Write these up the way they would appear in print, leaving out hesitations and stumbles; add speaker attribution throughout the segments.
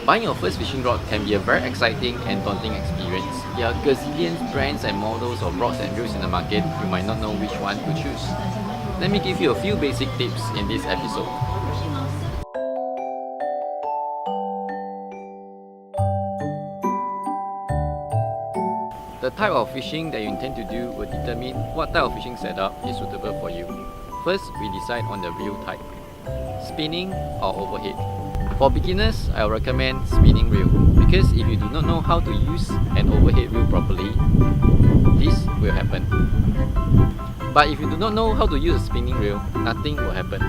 Speaker 1: Buying your first fishing rod can be a very exciting and daunting experience. There are gazillions brands and models of rods and reels in the market. You might not know which one to choose. Let me give you a few basic tips in this episode. The type of fishing that you intend to do will determine what type of fishing setup is suitable for you. First, we decide on the reel type: spinning or overhead. For beginners, I will recommend spinning reel because if you do not know how to use an overhead reel properly, this will happen. But if you do not know how to use a spinning reel, nothing will happen.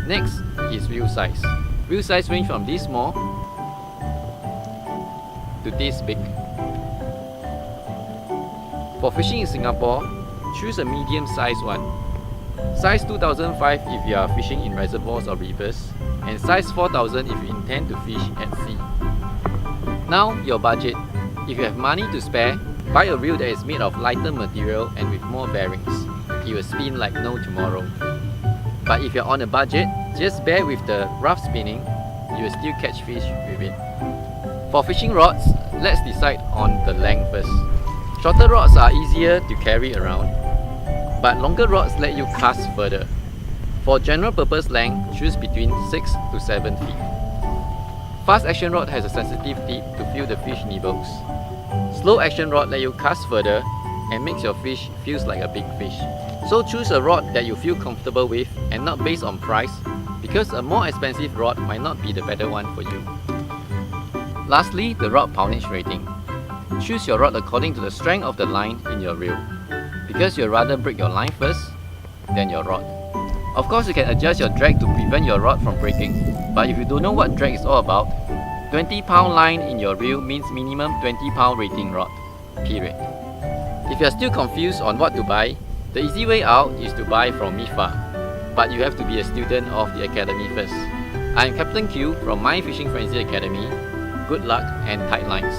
Speaker 1: Next is reel size. Reel size range from this small to this big. For fishing in Singapore, choose a medium-sized one. Size 2005 if you are fishing in reservoirs or rivers, and size 4000 if you intend to fish at sea. Now, your budget. If you have money to spare, buy a reel that is made of lighter material and with more bearings. It will spin like no tomorrow. But if you're on a budget, just bear with the rough spinning, you will still catch fish with it. For fishing rods, let's decide on the length first. Shorter rods are easier to carry around, but longer rods let you cast further. For general purpose length, choose between 6 to 7 feet. Fast action rod has a sensitive tip to feel the fish nibbles. Slow action rod let you cast further and makes your fish feels like a big fish. So choose a rod that you feel comfortable with and not based on price, because a more expensive rod might not be the better one for you. Lastly, the rod poundage rating. Choose your rod according to the strength of the line in your reel, because you'd rather break your line first than your rod. Of course, you can adjust your drag to prevent your rod from breaking, but if you don't know what drag is all about, 20-pound line in your reel means minimum 20-pound rating rod, period. If you are still confused on what to buy, the easy way out is to buy from MIFA, but you have to be a student of the academy first. I am Captain Q from My Fishing Frenzy Academy. Good luck and tight lines.